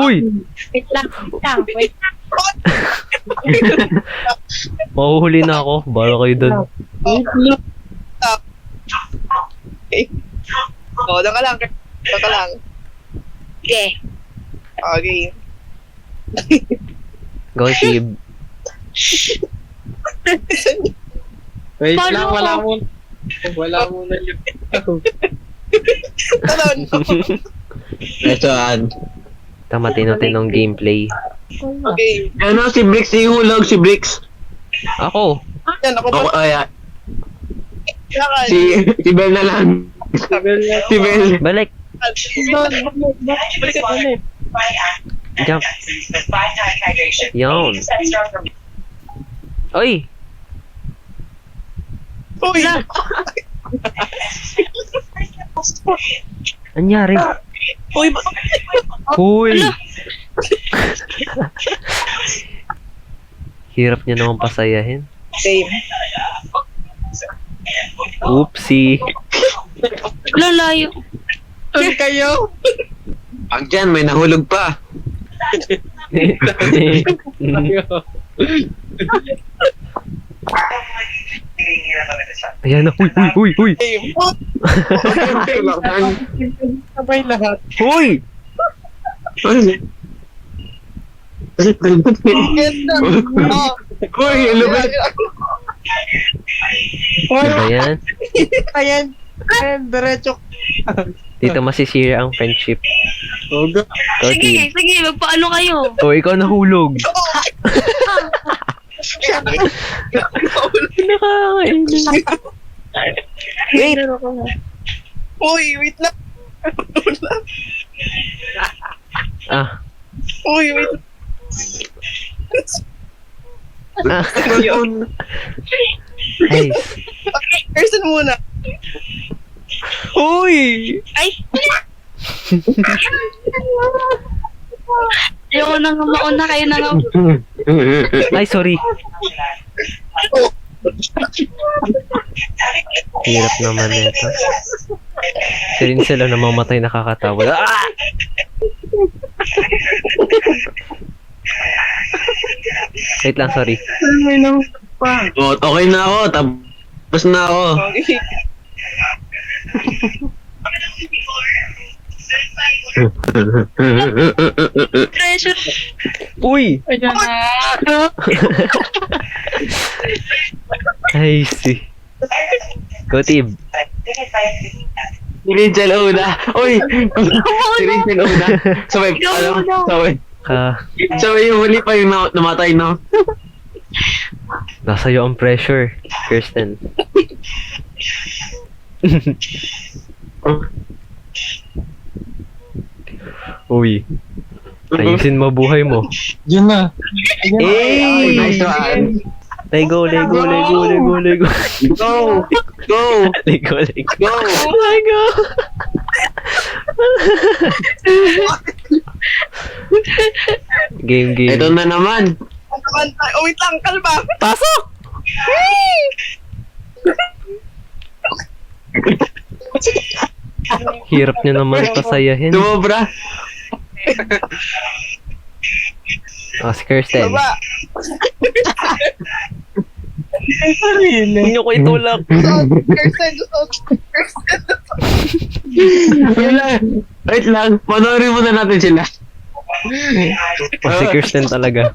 Uy! Wait lang, wait lang. Mahuhuli na ako. Bala kayo dun. Oh, doon ka lang. Doon ka lang. Okay. Okay. Go, Tib. Wait Paano lang, ko? wala muna yung... Talon. Saan? Tama, tino-tinong gameplay. Okay. Ano, si Bricks ihulog, si Bricks. Ako. Yan, ako Ako, ba? ay, Yakan. si Bel na lang. Si Bel. Balik. Jump. Yun. Oy! Uy! Anyari? Uy! Uy! Hirap niya naman pasayahin. Same. Oopsie. Lalayo. Uy kayo! Pag dyan, may nahulog pa. Ayan na. Uy, uy, uy, uy! Same. Sabay lahat. Uy! Ganda. Oh. Uy, ano ba? Ano ba yan? Ayan, diretso. Dito masisira ang friendship. Ogo. Go, Sige, Tib. sige, magpaano kayo? O, ikaw nahulog. Nakakainis. Wait. Uy, wait lang. Ah. Uy, wait. Ah. Nice. Okay, person muna. Uy! Ay! Ayoko na nga mauna, kayo na nga. Ay, sorry. Hirap naman ito. Sirin sila namamatay nakakatawa. Ah! Wait lang, sorry. May nang pa. Oh, okay na ako, tapos na ako. Okay. Treasure. Uy! Ayan na. Ay, si. Go, Tib. Si Rachel una. Uy! Si Rachel una. Sabay, ano? Sabay. Sabay yung huli pa yung namatay, no? Nasa iyo ang pressure, Kirsten. Uy. Ayusin mo buhay mo. Yun na. Eh! Nice one. Lego, Lego, Lego, Lego, Lego. Go! Go! Lego, Lego. Go! Lego! Game, game. Ito na naman. Oh, wait lang, kalma. Pasok! Hirap niya naman pasayahin. Dumobra. Oh, si Kirsten. Baba. Huwag niyo ko itulak. Kirsten, Kirsten. Wait lang. Panoorin muna natin sila. Oh, si Kirsten talaga.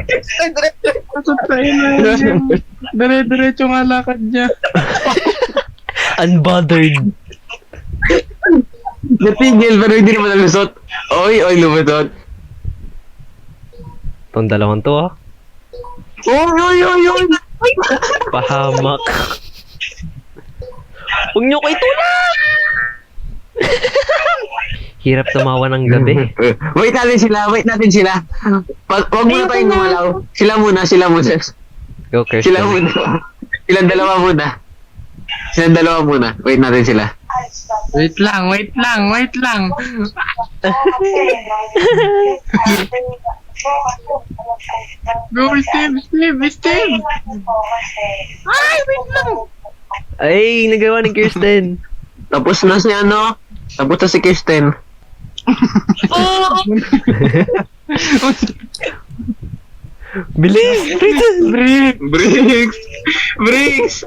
Kirsten, diretso. Pasok tayo na yun. Dire-diretso nga lakad niya. Unbothered. Natigil pero hindi naman nalusot. Oy, lumusot. Itong dalawang to, ah. Oy! Pahamak. Huwag niyo ko itulak! Hirap tumawa ng gabi. Wait natin sila. Wag muna tayong gumalaw. Sila muna. Go, Kirsten. Sila muna. Silang dalawa muna. Wait natin sila. Wait lang. Go, Steve! Ay, wait lang! Ay, nagawa ni Kirsten. Tapos na si Kirsten. Oo. Bilis! Rinsel! Bricks! Bricks!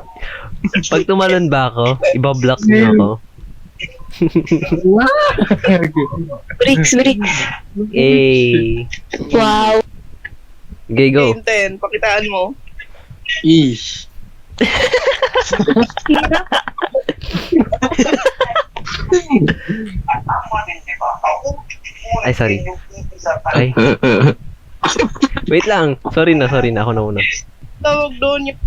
Pag tumalon ba ako, ibablock niyo ako. Bricks, bricks. Eh. Wow. Okay, go. 10, pakitaan mo. Ish. Hirap. Ay, sorry. Ay. Wait lang. Sorry na. Ako na una. Tawag doon yung...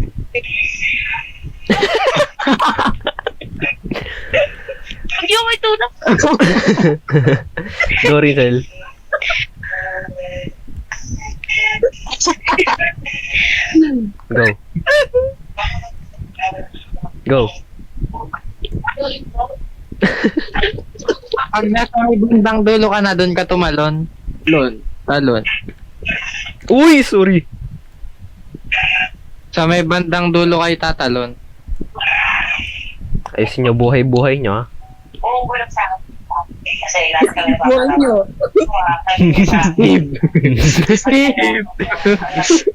Hindi ako ito na. Go, Rinsel. Go. Go. Pag nasa may bandang dulo ka na, doon ka tumalon. Talon. Uy, sorry. Sa may bandang dulo kayo tatalon. Ayusin niyo buhay-buhay niyo, ha? Buwan nyo.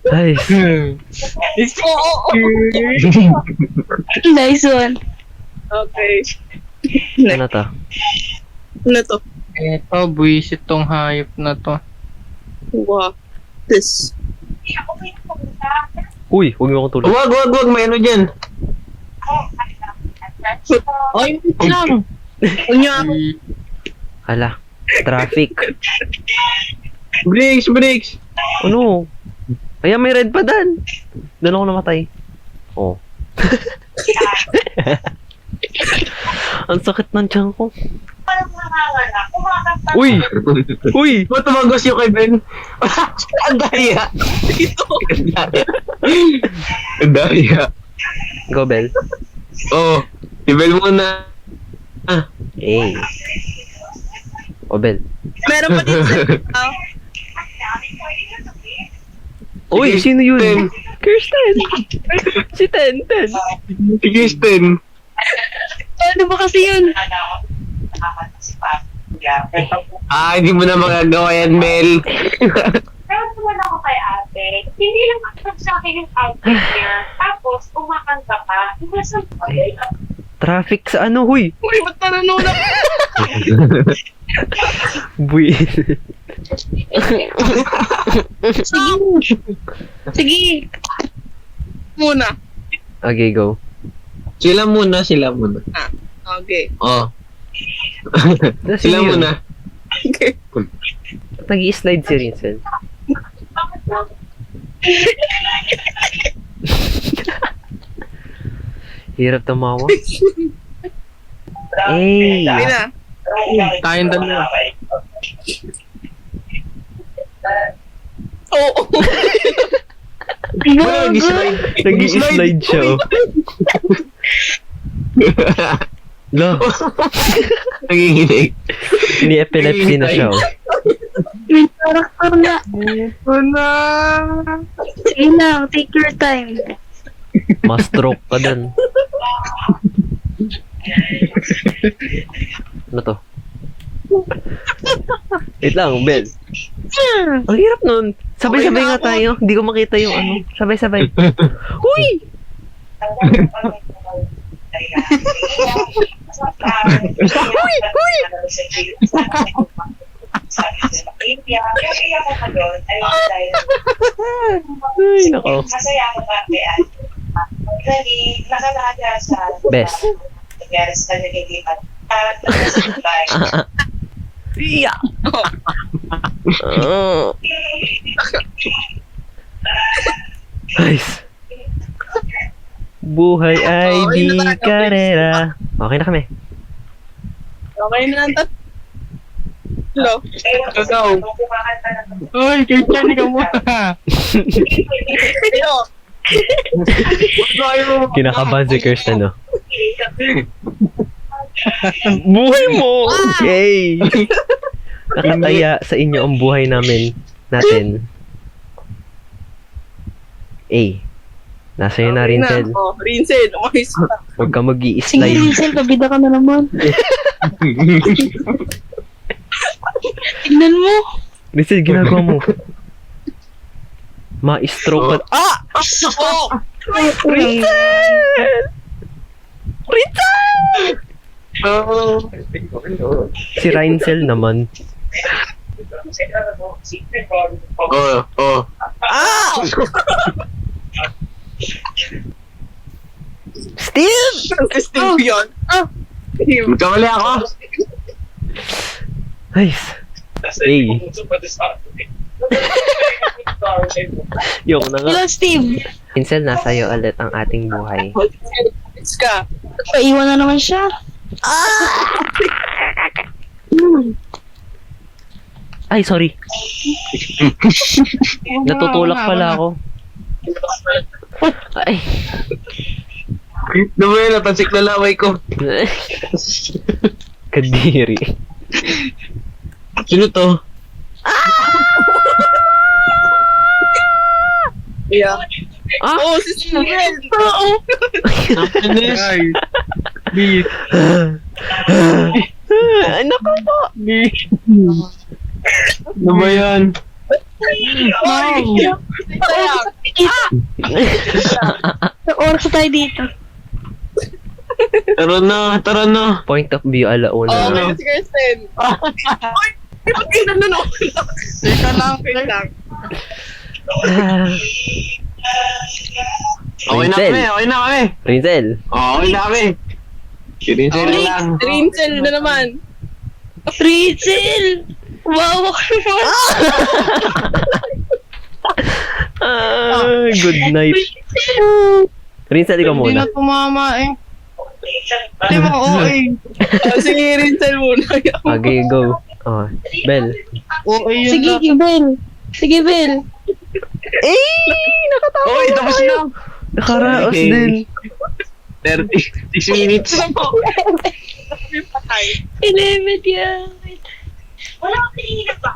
Ay. Oo. Nice one. Okay. Ano to? Ano to? Eto, buwisit tong hayop na to. Wow. This. Uy, huwag niyo akong tulad. Wag, may ano dyan. Ay, wait lang. Ano ako? Hala. Traffic. Bricks! Ano? Ayan, may red pa dan. Doon ako namatay. Oh. Ang sakit ng tiyan ko. Uy! Uy! Ba't tumagos yung kay Ben? Ang daya! Ang daya! Go, Bell. Oh, si Bel muna. Eh. O, Bell. Meron pa din sa... Uy, Sige, sino yun? Ten. Kirsten! Si Ten. Si Kristen. Ano ba kasi yun? Hindi mo na magagawa yan, Mel. Pero naman ako kay ate, hindi lang ako sa akin yung outfit niya. Tapos, umakanta pa. Diba sa Traffic sa ano, huy? Uy, ba't nanunulak? Buwi. Sige. Muna. Okay, go. Sila muna. Okay. Oh. Sino Sila yun? muna. Okay. Nag-i-slide si Rinsel. Hirap tumawa. Eh. Okay na. Tayong dalawa. Oo. Nag-slide. Nag-i-slide siya, oh. Lo, Nanginginig. ini-epilepsy na siya, oh. May karakter na. Una. Sige lang, take your time. Ma-stroke ka dun. Ano to? Wait lang, Bel. Ang hirap nun. Sabay-sabay nga tayo. Hindi ko makita yung ano. Sabay-sabay. Uy! Ay, nako. Masaya ako dati at actually, nakalaga sa Best. nangyari sa nililipat. At nagsasablay. Yeah. Nice. Buhay ay Okay di na tayo. karera. Okay na kami. Okay na ang tat. Hello. Go. Uy, kay Chani ka muna. Hello. Kinakabahan si Kirsten, no? Buhay mo! Okay! Nakataya sa inyo ang buhay natin. Nasa iyo na, Okay Rinsel. Oh, Rinsel. Umayos ka. Huwag ka Sige, mag-i-slide. Rinsel, pabida ka na naman. Tignan mo. Rinsel, ginagawa mo. Maestro pa. Ah! Oh! Rinsel! Rinsel! Si Rinsel naman. Oh. Steve! Si Steve yun. Steve. Magkamali ako. Nice. Hey. Yung na nga. Hello, Steve. Rinsel, nasa iyo ulit ang ating buhay. It's ka. Paiwan na naman siya. Ay, sorry. Natutulak pala ako. Ay. Naman napansik na laway ko. Kadiri. Sino to? Yeah. Ah! Oh, si Steven. Nakinis. Ay, naku po. Ano ba yan? Sa oras na tayo dito. Tara na. Point of view, Oh, alauna. okay, si Kirsten. Oy! Bakit nanonood lang? Teka lang. Wait lang. Okay na kami. Rinsel. Okay na kami. Rinsel na lang. Rinsel na naman. Rizal! Wow, ako naman. Good night. Rinsel, ikaw Hindi muna. na tumama eh. Hindi mo, oo eh. Sige, Rinsel muna. Okay, go. Oh, Bel. Oo eh yun Sige, lang. Bel. Sige, Bel. Nakatawa. Oy, tapos na. Nakaraos Okay. din. 36 minutes. Patay. 11 yan. Wala akong tingin pa.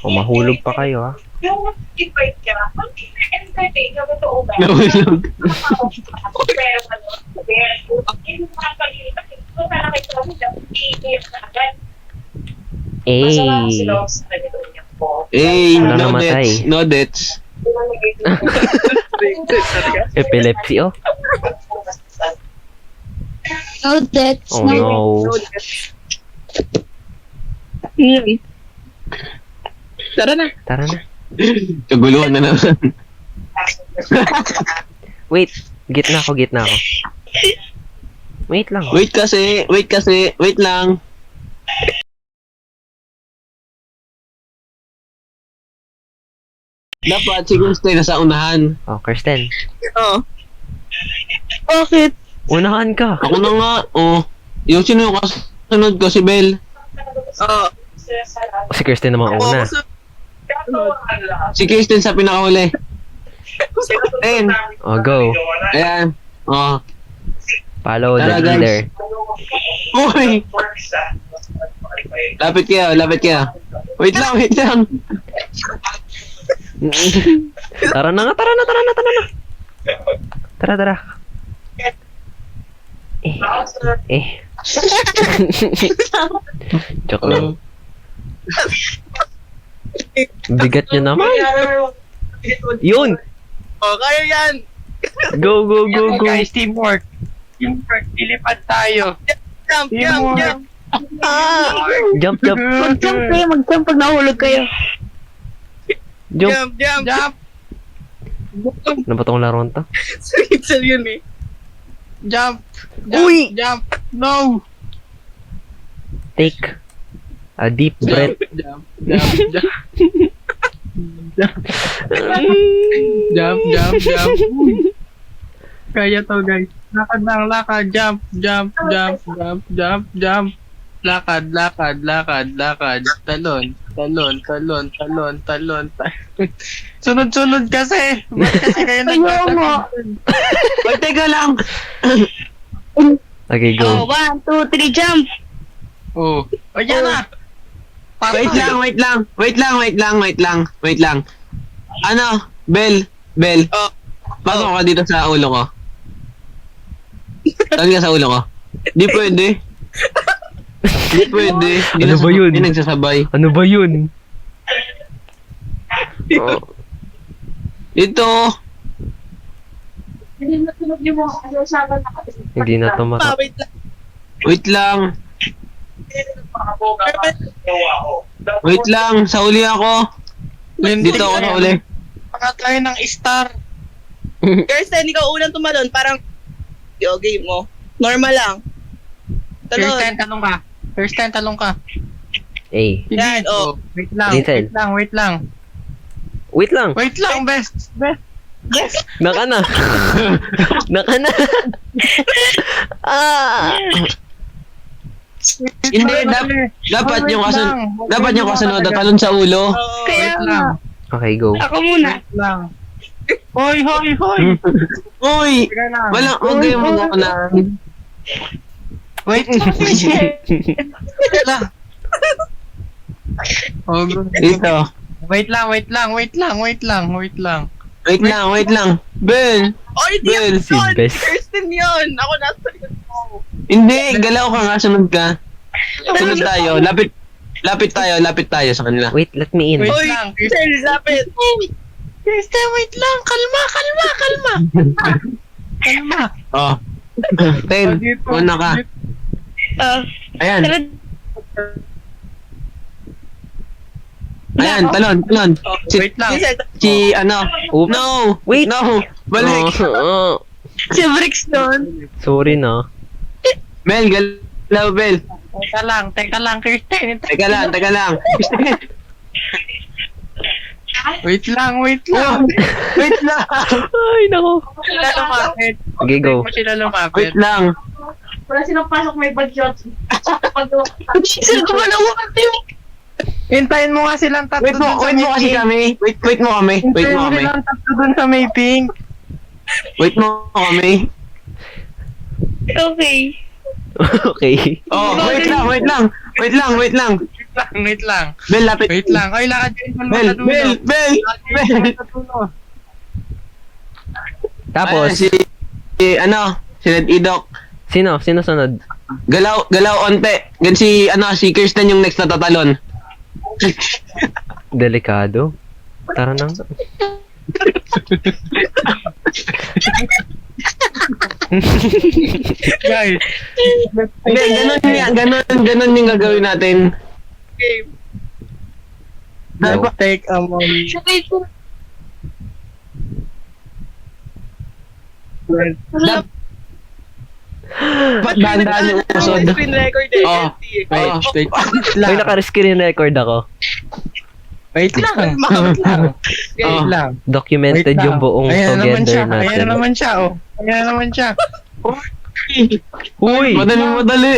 O, mahulog pa kayo, ha? Yung invite ka, mag-entertain ka, totoo ba? Nahulog. Pero ano, yung mga pag-iipas, ito talaga ito, iiyak na agad. Masama Eh. sila sa ganito niya po. Wala namatay. No deaths. Rinsel talaga. Epilepsy, oh. No, that's Oh, no. Tara na. Tara na. Kaguluhan na naman. Wait. Gitna ako. Wait lang. Wait lang. Dapat si Gusto nasa unahan. Oh, Kirsten. Oh. Bakit? Unahan ka. Ako na nga. Oh. Yung sino yung kasunod ko, si Bel. Oh. Si Kirsten naman Oh, una. Si Kristen sa pinakahuli. Ten. Oh, go. Ayan. Oh. Follow the Tara, guys. leader. Uy! Lapit kayo. Wait lang. Tara na. Tara. Joke lang. Bigat nyo naman. Yun! Oh, kaya yan. Go. Guys, teamwork. Ilipad tayo. Jump. Jump. Mag-jump kayo, mag-jump pag nahulog kayo. Jump. Jump. Ano ba tong laruan to? Si Rinsel yun eh. Jump. Uy! Jump. No. Take a deep breath. Jump. Kaya to guys. Lakad lang, lakad. Jump. Lakad. Talon. Sunod kasi. Ba't kasi kayo Ayaw mo. Wait, teka lang. Okay, Oh, go. 1, 2, 3, jump. Oh. Ayan na. Wait lang. Ano? Bel. Oh. Pasok ka dito sa ulo ko. Saan ka sa ulo ko? Di pwede. Hindi pwede. Hindi Ano ba yun? Hindi nagsasabay. Ano ba yun? Oh, Ito. Hindi na tunog yung mga kasama na kasi. hindi na to maka... Wait lang. Wait lang. Wait lang. Sa uli ako. Dito ako sa uli. Baka tayo ng star. Kirsten, ikaw unang tumalon. Parang, yo, game mo. Normal lang. Kirsten, Talon. talong ka. Kirsten, talong ka. Eh, Yan, oh. Wait lang, Rinsel. wait lang, wait lang. wait lang. Wait lang, best. Best. Naka na. Naka na. Ah! Hindi, dapat yung kasunod na talon sa ulo. Oo. Wait lang. Okay, go. Ako muna. Wait lang. Hoy, hoy, hoy. Uy! Teka lang. Huwag kayong mag-una. Wait lang. Wait lang. Oh, Dito. wait lang, wait lang, wait lang, wait lang, wait lang. Wait lang. Ben! Oh, hindi Well, yun. si Bes. Kirsten yun. Ako nasa likod mo. Hindi, galaw ka nga, sunod ka. Sunod tayo. Lapit tayo sa kanila. Wait, let me in. Wait Uy, lang, Kirsten, lapit. Kirsten, wait lang. Kalma. Kalma. Oh. Ten, una ka. Ah, Ayan. tara. Ayan, talon. Si, Wait lang. si ano? Oops. No! Wait. No! Balik! Oh, Si Bricks doon. sorry na. Mel, galaw, Bel. Teka lang, Kirsten. Teka lang. Wait lang. Oh, wait lang! Ay, nako. Sila lumapit. Okay, go. Mo sila lumapit. Wait lang. Wala silang pasok, may bagyot. Sino ko na Hintayin mo nga silang tatlo Wait mo kasi kami. Wait mo kami. Hintayin mo silang tatlo dun sa may pink. Wait mo kami. Okay. Okay. Oh, wait lang. Wait lang. Bel, lapit. Wait lang. Ay, lakad yung palma Bel, sa dulo. Bel. Sa dulo. Tapos, Ayan, si Ned Idok. sino sunod? Galaw onte. Si Kirsten yung next na tatalon. Delikado. Tara na. Guys. Hindi, ganun yung gagawin natin. Game. Go. Take a moment. Sabay ko. Ba't dahan-dahan yung usod? Screen record eh. Oh. LT. Wait May lang. naka-screen record ako. Wait lang. Oh. Wait lang. Documented Wait lang. yung buong Ayan na naman together siya. Ayan natin. na naman siya, oh. Ayan na naman siya. Uy! Madali.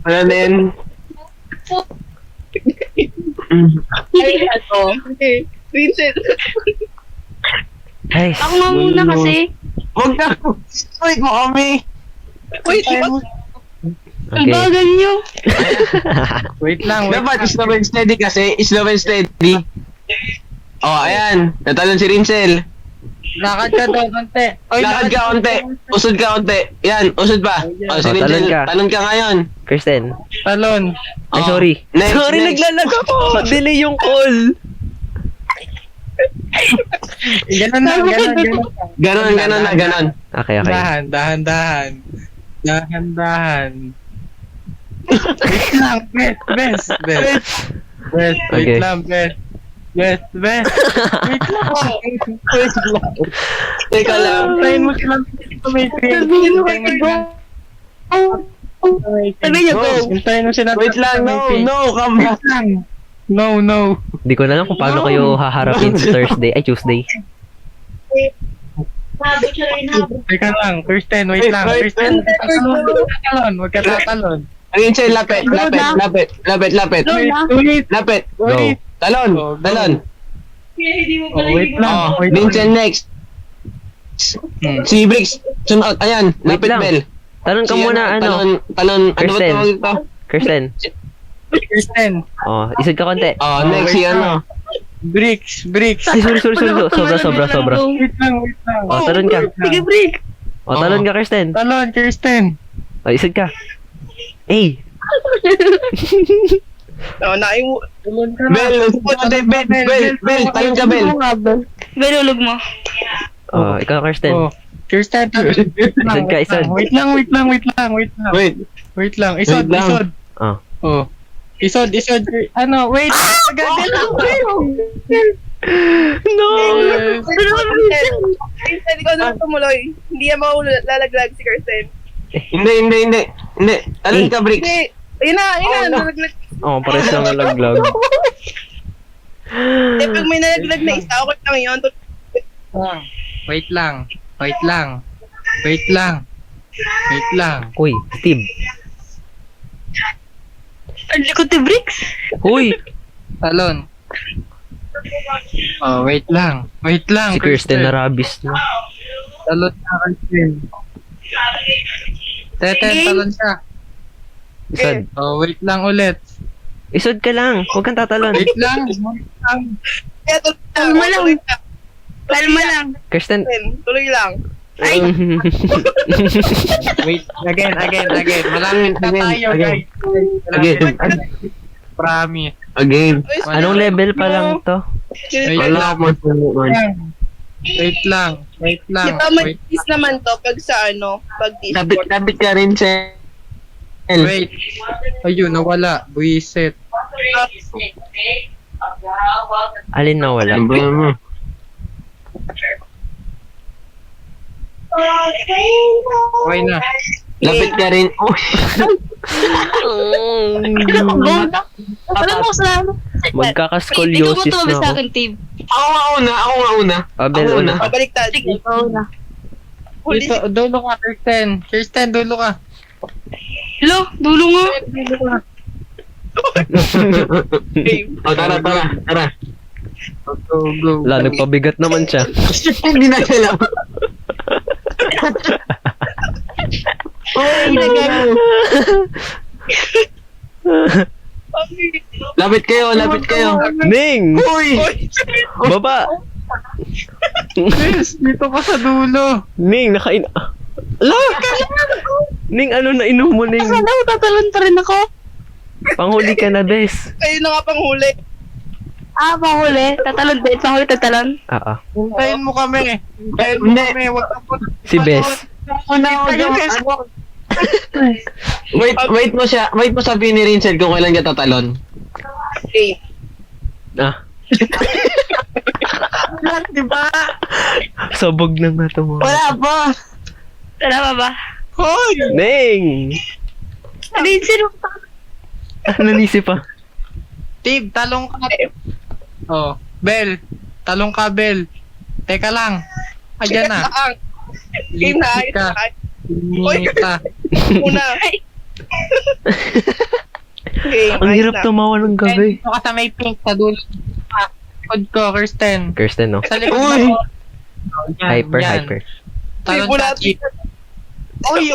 Wala na yan. Ay, ako. Okay. Vincent. Ay, Ako nga muna kasi. Huwag na. Wait mo kami. Wait, Ang okay. bagal nyo. Wait lang. Dapat slow and steady kasi. Slow and steady. Oh, ayan. Natalon si Rinsel. Lakad ka doon, konti. Oy, Lakad ka onte. Usod ka onte. Yan, usod pa. Oh, si Oh, Rinsel. talon ka. Talon ka ngayon. Kirsten. Talon. Ay, Oh, sorry. next, sorry, next. naglalag ako. Delay yung call. Ganun lang, Ganon na, ganon. Okay, okay. Dahan. Wait lang, best. Wait Okay. lang, best. Wait lang. Teka lang. Hintayin mo silang tumitin. Sabi niyo, go. Hintayin mo silang Wait lang, no, come back. No. Di ko na alam kung paano kayo haharapin sa Thursday. Ay, Tuesday. Sabi ko rin na. Teka lang, Kirsten, wait lang. Wait, Kirsten, huwag ka tatalon. Rinsel, lapit. Wait. Lapit. Go. Talon. Kaya hindi mo Oh, pala wait yung... lang. Oh, Vincent next. Si Briggs. Sunod. Ayan, Wait lapit lang. bell. Talon ka Si muna, ano? Talon. Ano ba Kirsten. tawag ito? Kirsten. Kristen, Oh, isod ka konti. Oh, next si ano. Bricks. Ay, sorry. Sobra. Wait lang. Oh, talon ka. Sige, break. O, talon ka, Kirsten. Talon, Kirsten. O, isod ka. A. Naing Talon ka Bel, talon ka, Bel. Belulog mo. O, ikaw, Kirsten. Oh, Kirsten, talon. Isod ka, isod. Wait lang. Wait. Wait lang. Isod, Wait lang. isod. Oh. Oh. Isod. Ano, wait. No! Kirsten, ikaw na tumuloy. Hindi yan lalaglag si Kirsten. Hindi. Talon ka, Bricks. Hindi. Ayun na, nalaglag. Oh, pares lang nalaglag. Pag may nalaglag na isa, okay lang yun. Wait lang. Uy, Steve. Ang likod ni Bricks. Uy! Talon. Oh, wait lang. Si Kirsten na rabis na. Talon ka, Kirsten. Teten, talon ka. Isod. Oh, wait lang ulit. Isod ka lang. Huwag kang tatalon. Wait lang. Kaya Kalma lang. Kalma lang. Kirsten. Tuloy lang. Wait, again. Malapit na tayo, guys. Again. Promise. Again. Anong level pa lang to? Wala mo. Wait lang. Kita mag-tease naman to pag sa pag Discord. Lapit ka rin, Sel. Wait. Ayun, nawala. Buisit. Alin na wala? Ano ba mo? Okay na. Lapit ka rin. Alam mo sa Magkakascoliosis ikaw mo na sa ako. akin, Tim. Ako nga una. Abel, Ako una. na. Pabaliktad. Ikaw na. Huli Dito, dulo ka, Kirsten. Kirsten, dulo ka. Hello, dulo nga. O, tara. Go. Wala, nagpabigat naman siya. Hindi na sila. Lapit kayo. Ning! Uy! Baba! Yes, dito ka sa dulo. Ning, nakain... Ala! Ning, ano na inom mo, Ning? Sana tatalon pa rin ako. Panghuli ka na, Bes. Kayo na nga pang huli. Pahuli. Tatalon din. Pahuli, tatalon. Hintayin mo kami. Huwag ka po. Si Bes. Wait mo sabihin ni Rinsel kung kailan ka tatalon. Okay. Ah, Diba? sabog na nga ito mo. Wala pa! Tara ba? Hoy! Ning! Ano yun, sino? Nanisip pa. Tib, talong ka. Oh, Bel. Talong ka, Bel. Teka lang. Ayan na. Game na. Lipit ka. Oy. Mita. Una. Okay, Ang hirap tumawa ng gabi. Dito ka sa may pink sa dulo. Likod ko, Kirsten. Kirsten, no? Sa likod Uy! mo. Yan, Hyper. Talon Wala. ka, Tib. Uy!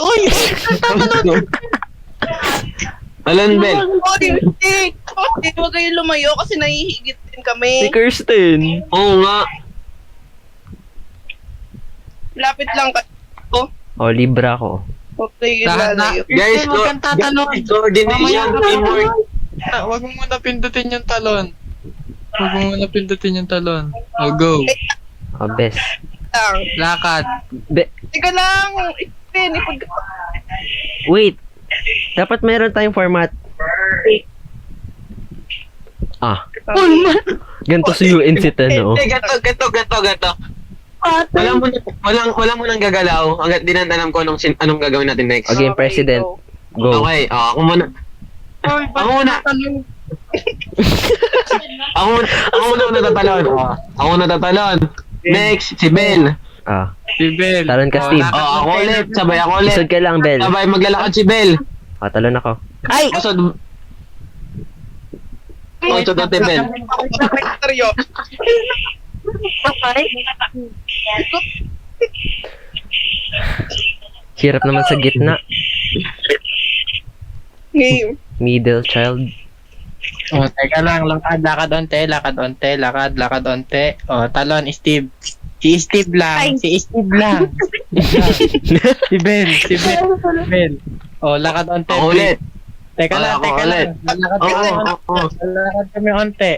Talon, Bel. Okay, huwag kayong lumayo kasi nahihigit din Si kami. Kirsten. Oo nga. Lapit lang ka. O, libra ko. Okay, Dahan na. lalayo. Guys, Huwag kang tatalon. coordination, teamwork. Huwag mo muna pindutin yung talon. Oh, go. O, Bes. Lang. Lakad. Teka lang. Ipag... Wait. Dapat meron tayong format. Ah, ganito sa UNC no? Hindi, gato. Wala mo nang gagalaw hanggat di na alam ko anong gagawin natin next. Okay, President. Go. Okay, ako muna. Ako muna natatalon. Ako muna natatalon. Next, si Bel. Ah, Si Bel. talon ka, Steve. Ako ulit. Sabay ako ulit. Isod ka lang, Bel. Sabay maglalakad si Bel. Ah, talon ako. Ay! Usod. Usod natin, Bel. Seryo. Hirap naman sa gitna. Game. Middle child. Oh, teka lang. Lakad onte. Oh, talon, Steve. Si Steve lang. Si Bel. Bel. Oh, lakad onte. Ako ulit. Teka lang, Ako teka ulit. lang. Lalakad kami onte.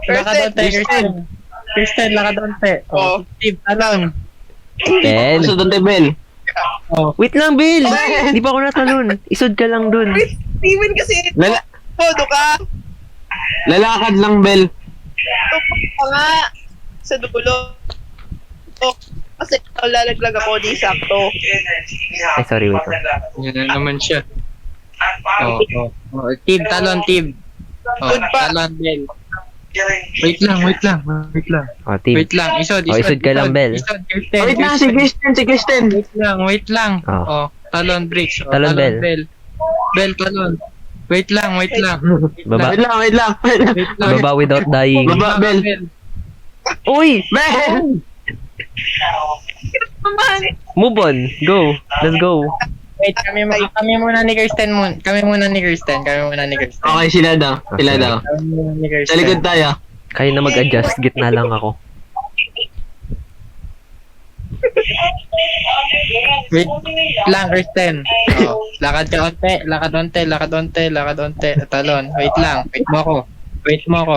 Lakad onte, Kirsten. Kirsten, lakad onte. Oh, Steve, talon. Bel. Gusto doon tayo, Bel. Oh, Wait lang, Bel. Di pa ako natalon. Isod ka lang dun. Steven kasi, todo ka. Lalakad lang, Bel. Tupok ka nga. Sa dulo. Oh, kasi lalaglag ako di sakto. Ay, sorry, wait lang. yan na naman siya. Oh. Steve, talon, Steve. Oh, Good pa. talon, Bel. Wait lang. O, team. Wait lang, isod. Oh, isod ka lang, Bel. Isod, Kirsten. Wait lang, si Kristen. Wait lang. Oh. Oh, talon, Bricks. Oh, Talon, Bel. Bel, talon. Wait lang. Baba. Wait lang. Baba without dying. Baba, Bel. Uy! Bel! Move on. Go. Let's go. Wait, kami muna ni Kirsten. Kami muna ni Kirsten. Okay, sila daw. Kami muna ni Kirsten. Sa likod tayo. Kayo na mag-adjust. Gitna lang ako. Wait lang, Kirsten. Oh, lakad onte. Talon. Wait lang. Wait mo ako.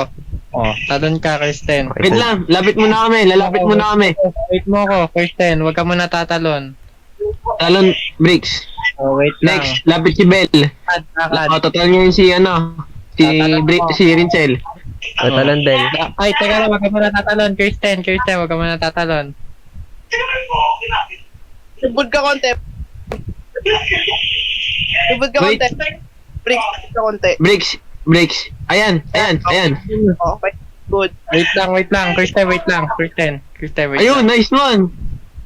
Oh, talon ka, Kirsten. Okay, Wait lang, lalapit muna kami. Wait mo ako, Kirsten. Huwag ka muna tatalon. Talon, Bricks. Oh, wait lang. Next, lapit si Bel. Lakad. O, total ngayon si si Rincel. O, talon, Bel. Ay, teka lang, wag ka muna tatalon. Kirsten, wag ka muna tatalon. Subod ka konti. Wait. Break ka konti. Bricks. Ayan. Okay. Good. Wait lang. Kirsten, wait lang. Ayun, nice one.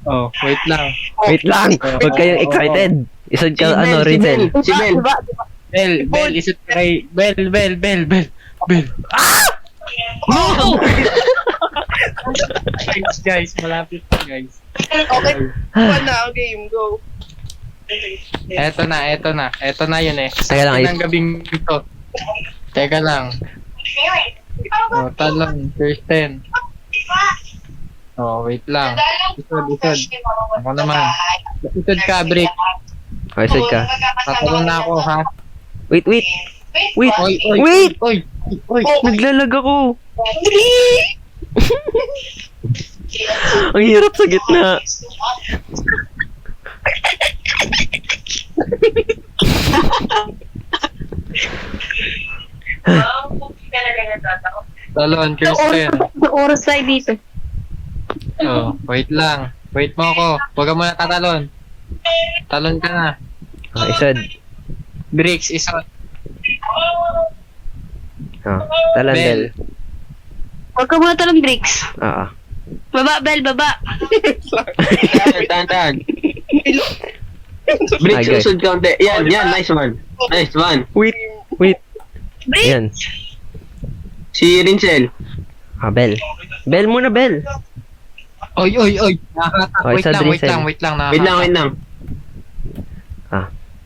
Oh, wait lang. Wait lang. Huwag kayong excited. Isod ka, ano, Si Rizel. Bel. Bel, isot kay... Bel. No! Guys, malapit na, guys. Okay. One na, game. Go. Eto na yun eh. Teka lang, Ng gabing ito. Teka lang. Oh, talon, Kirsten. Oh, wait lang. Isod. Ako naman. Isod ka, Brick. O, isod ka. Tatalon na ako, ha? Wait. Wait! Wait! Naglalag ako. Ang hirap sa gitna. Talon, Kirsten. Oras tayo dito. Oh, wait lang. Wait mo ako. Huwag ka muna tatalon. Talon ka na. O, isod. Bricks, isot. O, talon, Bel. Huwag ka muna talong bricks. Oo. Baba, Bel, baba. Tahan. Ay, Bricks, guys. usod ka unti. Yan, nice one. Wait. Bricks. Ayan. Si Rincel. Bel. Bel muna, Bel. Oy. Nakatak. Oh, isa Wait lang. Wait lang.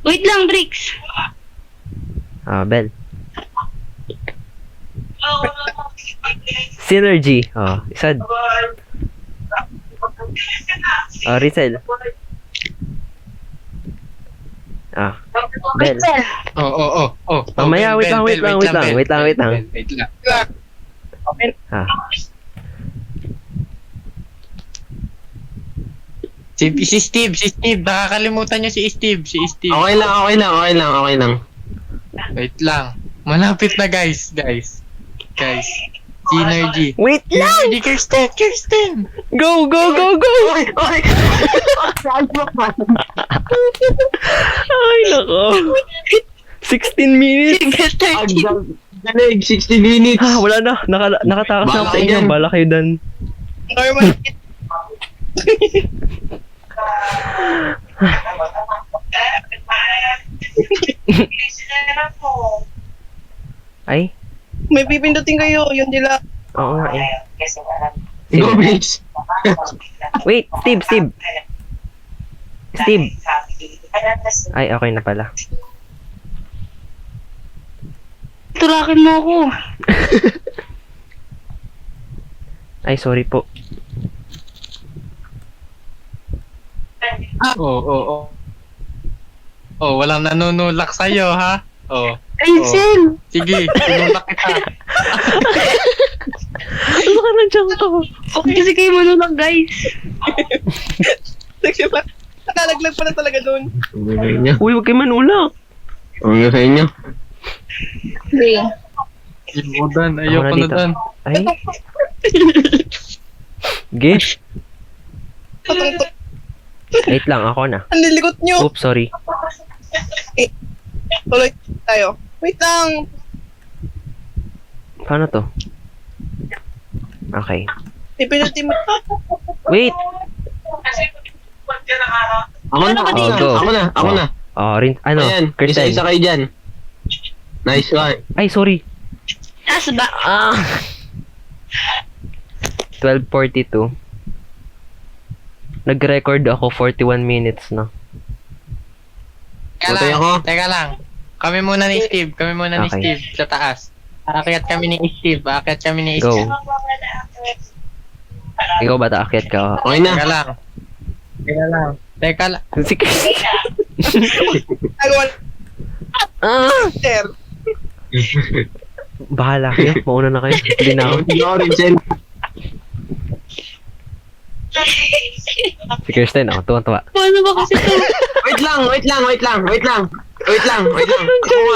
Wait lang, bricks. Bel. Synergy. Isod. Rizel. Bel. Oh. Mamaya, wait lang. Si Steve. Nakakalimutan niyo si Steve. Okay lang. Wait lang. Malapit na, guys. Synergy. Wait lang! Synergy, Kirsten! Go! Okay. Ay, nako. 16 minutes. Galing, 60 minutes. Wala na. Nakatakas na ako sa inyo. Bala kayo dan. Normal. Ay, May pipindutin kayo. Yun nila. oo nga eh. Go, Bricks. Wait, Steve. Ay, okay na pala. Tulakin mo ako. Ay, sorry po. Oo. Oh, walang nanunulak sa'yo, ha? Oh. Rachel! Sige, tinulak kita. Ano ka nandiyan to? Okay kasi kayo manulak, guys. Nakalaglag pa na talaga doon. Ang sa inyo. Uy, huwag kayo manulak. Ang sa inyo. Hindi. Ayoko doon, ayoko na dito. doon. Ay. Ge. Wait lang, ako na. Ang lilikot nyo. Oops, sorry. Tuloy tayo. Wait lang. Paano to? Okay. Ipinuti mo. Wait. Ako na, Oh, go. Ako na. Oh, rin, ano, Ayan, Kristen. isa-isa kayo dyan. Nice one. Ay, sorry. Taas ba? 12:42. Nag-record ako 41 minutes na. Teka Matay lang, ako. teka lang. Kami muna ni Steve, Okay. Steve sa taas. Aakyat kami ni Steve, Go. Ikaw ba taakyat ka? Okay na. Teka lang. Si Chris. Agawan. Sir. Bahala kayo. Mauna na kayo. Hindi na ako. Hindi ako rin, Jen. Si Kirsten, ako. Tuwan-tuwa. Paano ba kasi to? Wait lang.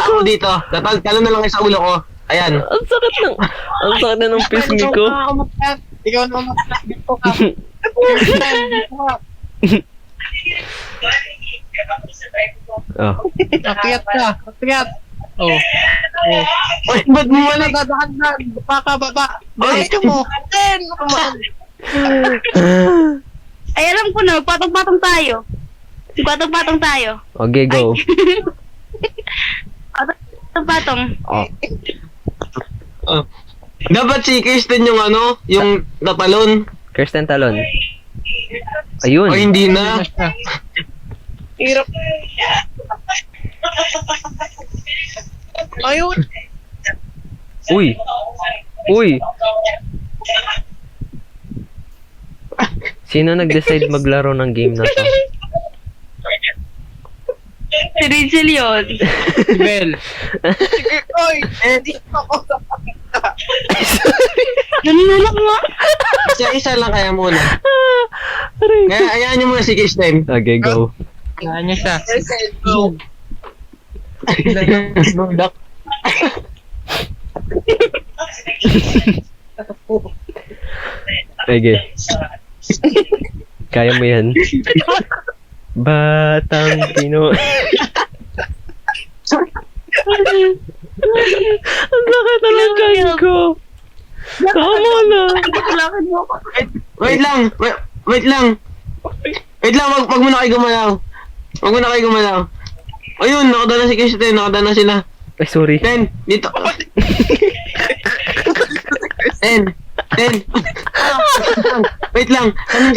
Ako dito. Talo na lang kayo sa ulo ko. Ayan. Ang sakit na ng pisngi ko. Ikaw na umakyat dito ka. Oh. Akyat ka. Oh. Uy, ba't mo wala? Baba. Ay, Diretso mo. Ay, alam ko na. Patong-patong tayo. Patong-patong tayo. Okay, go. Patong-patong. Oh. Dapat si Kirsten yung ano, yung natalon. Kirsten talon. Ayun. O hindi na. Hirap. Ayun. Uy. Sino nag-decide maglaro ng game na to? Si Rachel yun. Bel. Sige, oy. Di ako. Nanunulak mo? Isa-isa lang kaya muna. Kaya ayaan niyo muna si Kirsten. Okay, go. Saan niya siya? Go. Okay. Kaya mo yan. Batang Pino. Ang sakit na lang kain ko. Tama na. Lakad mo ako. Wait lang. Wait lang, wag muna kayo gumalaw. Ayun, nakadala si Kirsten, nakadala sila. Ay, sorry. Ten, dito. Ten. Wait lang. Tanong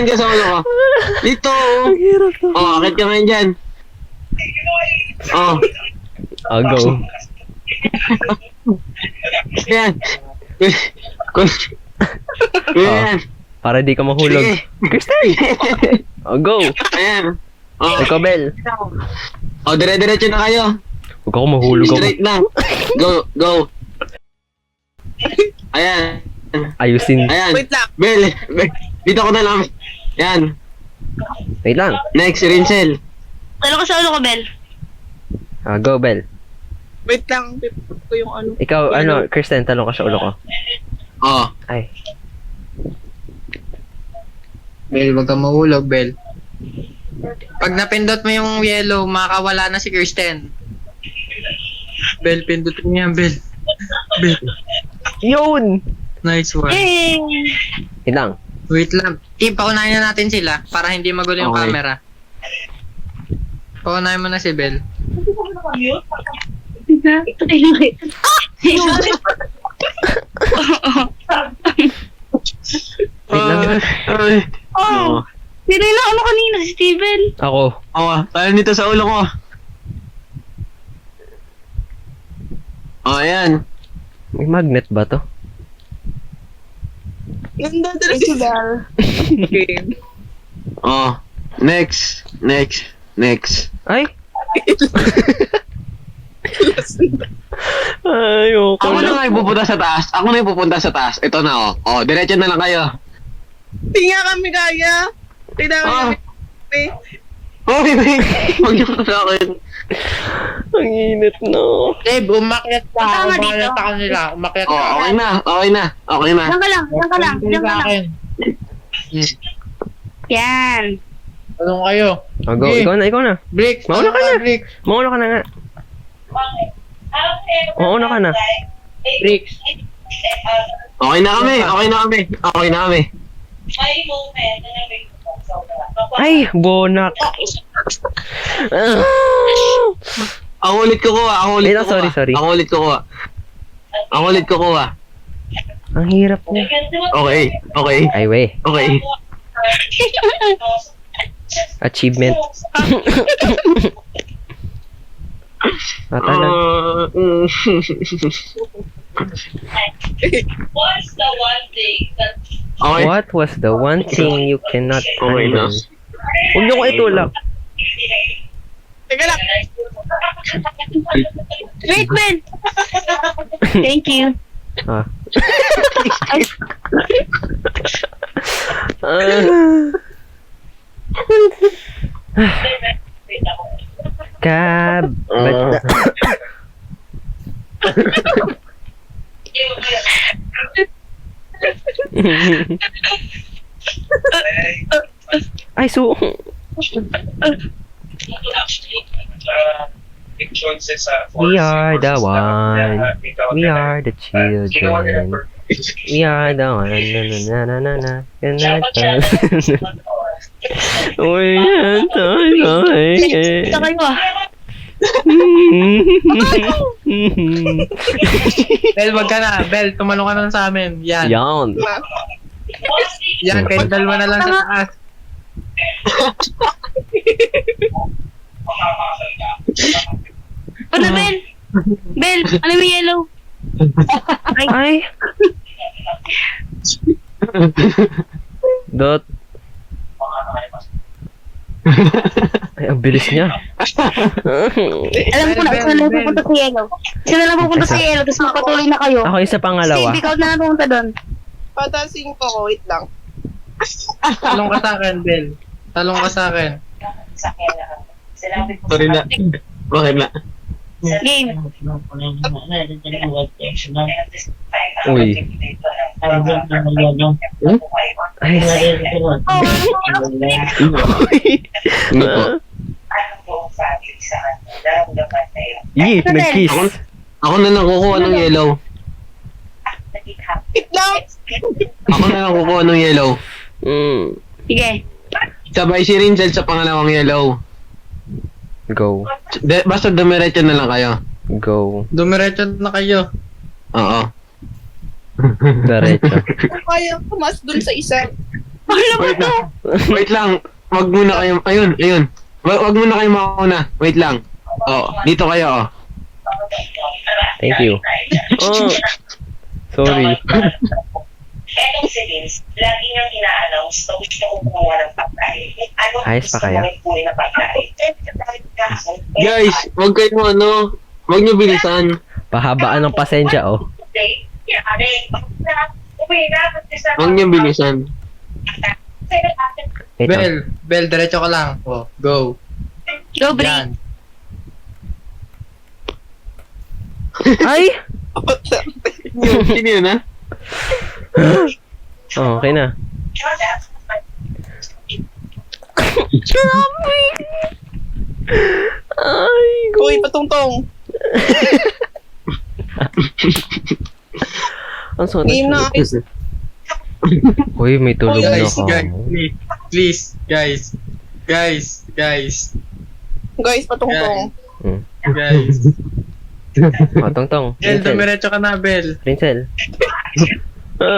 ka sa ulo ko. Dito. Ang hirap to. Oh, akit ka ngayon dyan. Oh, I'll go. yan. Yan. Para di ka mahulog. Sige. Kristen! I'll go. Ayan. Oh, Ikaw, Bel. oh, dire-diretso na kayo. Huwag ako mahulog ako. Straight lang. Go. Ayan. Ayusin. Ayan. Wait lang. Bel, dito ko na lang. Yan. Wait lang. Next, Rincel. Talo ko sa ulo ko, Bel. Go, Bel. Wait lang. Pipot ko yung ano. Ikaw, Kristen, talong ka sa ulo ko. Oh. Ay. Bel, wag kang mahulog, Bel. Pag napindot mo yung yellow, makakawala na si Kirsten. Bel, pindutin mo yan, Bel. Yun! Nice one. Yay! Wait lang. Wait lang. Paunahin na natin sila para hindi magulo yung Okay. camera. Paunahin mo na si Bel. Wait lang. Ay. Oh! Sino yung ano kanina? Si Steven? Ako. Tayo nito sa ulo ko. Oh, ayan. May magnet ba to? Ganda talaga si Bel. Oh, Next. Ay! Ayoko Ako na. na nga yung pupunta sa taas. Ito na, oh. Oh, diretso na lang kayo. Hindi nga kami kaya. Kailangan Ah. kami. Oh, wait. Huwag niyo sa akin. Ang init no. Dave, umakyat ka. Tama Umakyat dito. sa kanila. Umakyat Oh, ka. okay na. Diyan ka lang. Diyan ka lang. Yan. Anong kayo? Oh, go. Okay. Ikaw na. Bricks. Mauna ka na. Bricks. Mauna ka na nga. Mauna ka na. Bricks. Okay na kami. Ay, bonak. Ang ulit ko kuha. Wait lang, sorry. Ang ulit ko kuha. Ang hirap niya. Okay. Ay, we. Okay. Achievement. Mata na. What's the one thing that Okay. What was the one thing you cannot Okay na. handle? Huwag niyo ko itulak. Teka lang. Wait, Ben. Thank you. Ah. Cab. Ay, so. We are the one. We are the children. We are the one. Na na na na. Uy, Ito kayo ah. Bel, wag ka na. Bel, tumalo ka na sa amin. Yan. Yan. Yan, kayo dalawa na lang sa taas. Ano, Ben? Ben, ano may yellow? Ay. Dot. Ay, ang bilis niya. Alam ko na, isa na lang pupunta sa yellow. Isa na lang pupunta sa yellow, tapos magpatuloy na kayo. Ako yung sa pangalawa. Steve, ikaw na lang pupunta doon. Patasin ko ko. Wait lang. Talong ka sa akin, Bel. Talong ka sa akin. Sorry na. Bakit na? Game. Uy. Ay. Oh, Ano po? Yee, nag-kiss. Ako na lang kukuha ng yellow. Wait lang. Ako na lang kukuha ng yellow. sige. Sabay si Rincel sa pangalawang yellow. Go. Basta dumiretso na lang kayo. Go. Dumiretso na kayo. Oo. Diretso. Kung kaya pumas dun sa isa. Wait lang. Wag muna kayo. Ayun. Wag muna kayo mauna. Wait lang. Oh, dito kayo, oh. Thank you. Oh. Sorry. Etong si Vince, lagi niyang ina-announce na gusto ko kumuha ng pagkain. Ano Ayos pa kaya? na pagkain? Guys, wag kayo wag niyo bilisan. Pahabaan ng pasensya, oh. Wag niyo bilisan. Ito. Bel, diretso ka lang. Oh, go. Go, Bri. Yan. Ay! Sino yun, ha? Oh, okay na. Ay, Uy, patungtong. ang sunod. Game na ayos. Uy, may tulog na Guys, ako. please, guys. Guys. Guys, patungtong. Guys. Oh, tong. Bel, Rincel. dumiretso ka na, Bel. Rincel. A.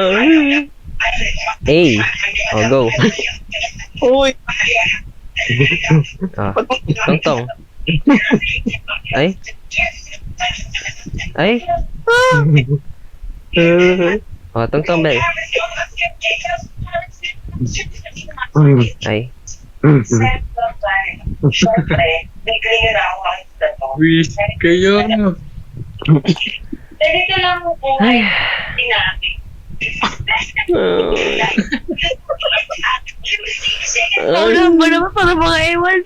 Oh, go. Uy, Ah, tong. Ay. Oh, tong, Bel. Ay. Siyempre, bigla na ako makikita to. Wish kayo. Ganito lang mo po. Ay. Sinabi. Paulan ba naman para mga ewan?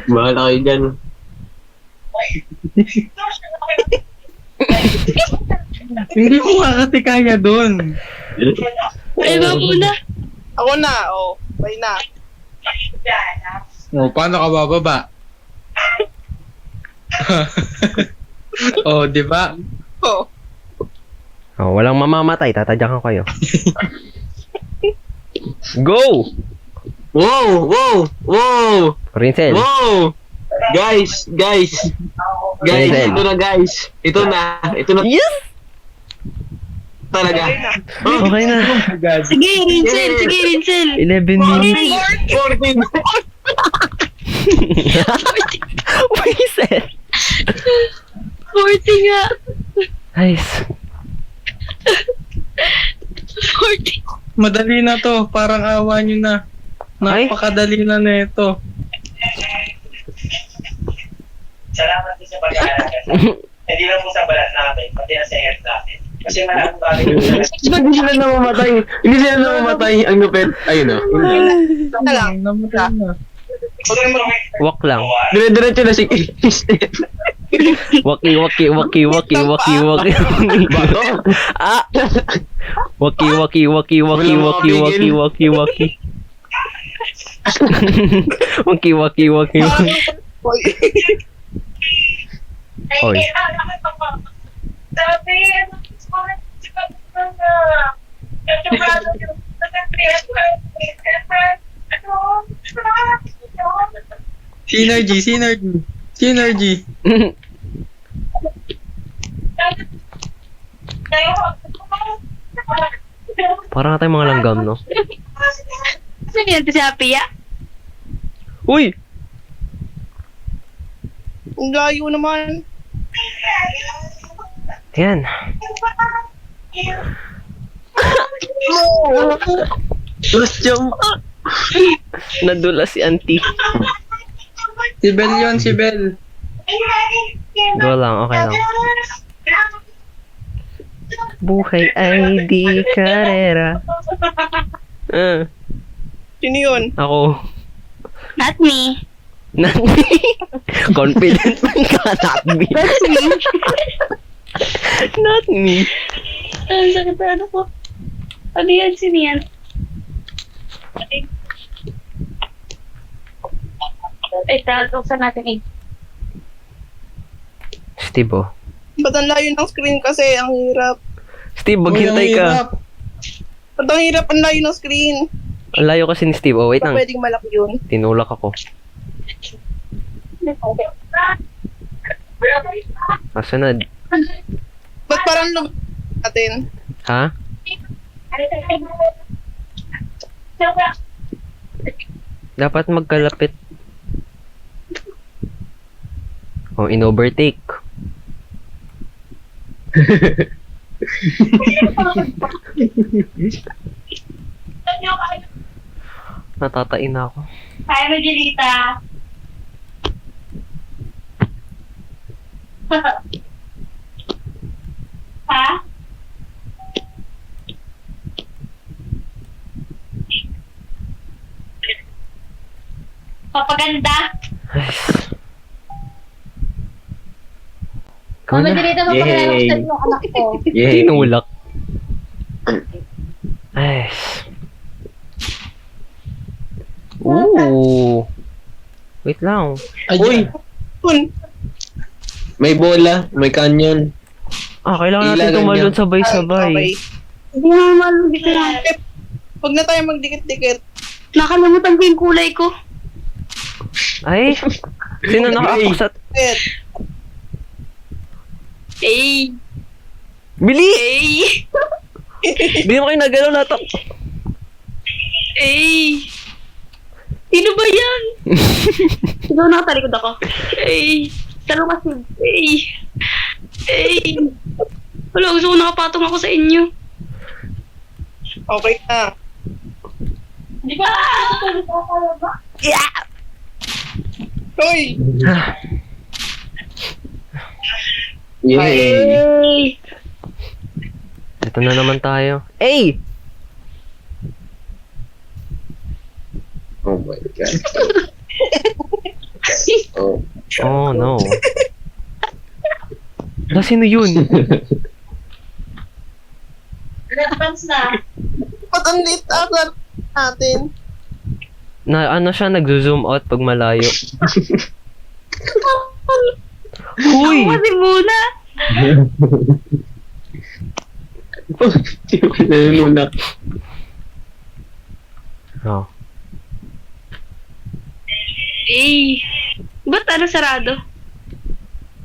Bahala kayo dyan. Hindi mo nga kasi kaya doon. Ay, ba muna? Ako na, oh. Bye na. O, paano ka bababa? Oh, di ba? Oh. Oh, walang mamamatay. Tatadyakan kayo. Go! Wow! Wow! Wow! Rincel. Wow! Guys! Guys! Guys! Rincel. Ito na guys! Ito na! Ito na Yes! talaga! Okay na. Sige, Rincel. Sige, Rincel. 11 minutes. 14! Rincel. 40 nga. Nice. 40. Madali na to. Parang awa nyo na. Ay. Napakadali na nito. Salamat din sa pag-aalaga sa hindi lang po sa balat natin, pati na sa health natin. Kasi maraming bagay po sa Hindi sila namamatay! Hindi sila namamatay! Ang lupit! Ayun o. Na lang. Namatay na. Walk lang. Dire-diretso na si Kristen. Waki. Bato? Ah! Waki. Waki. Oy. Oy. Sabi, Synergy. Parang tayong mga langgam, no? Saan yan si Apia? Uy! Ang layo naman. Ayan. Last jump. Nadula si auntie. Si Bel yun, si Bel. Go lang, okay lang. Buhay ay di karera. Sino yun? Ako. Not me. Not me. Confident man ka, not me. That's me. Not me. Ang sakit na ano ko. Ano yan? Sino yan? Ay, tatapos natin eh. Steve, oh. Ba't ang layo ng screen kasi? Ang hirap. Steve, Uy, ang maghintay ka. hirap. Ba't ang hirap? Ang layo ng screen. Ang layo kasi ni Steve. Oh, wait Ba't lang. pwedeng malaki yun? Tinulak ako. Masunod. Ba't parang lumabas natin? Ha? Dapat magkalapit. Oh, in-overtake. Natatain na ako. Hi, Magelita. Ha? Papaganda. Ikaw na. Magelita, Yay! yung anak ko. Yay! Tinulak. Ay. Ooh. Wait lang. Uy! Yun. May bola, may canyon. Ah, kailangan natin Ilagan tumalon niya. sabay-sabay. Okay. Hindi nga naman dito na. Huwag na tayo magdikit-dikit. Nakalimutan ko yung kulay ko. Ay. Sino nakaaksat? Wait. Eh. Bili! Eh. Hindi mo kayo nagalaw na to. Eh. Sino ba yan? Ikaw nakatalikod ako. Eh. Talo kasi. Eh. Eh. Wala, gusto ko nakapatong ako sa inyo. Okay na. Di ba? Natutulog ako kaya ba? Hoy! Yay! Hey! Ito na naman tayo. Hey! Oh my God. Oh. Oh no. Na sino yun? Advance na. Ba't ang late up natin? Na ano siya, nag-zoom out pag malayo. Huy! Ako kasi muna. Nanununak. Oh. Eh, ba't ano sarado?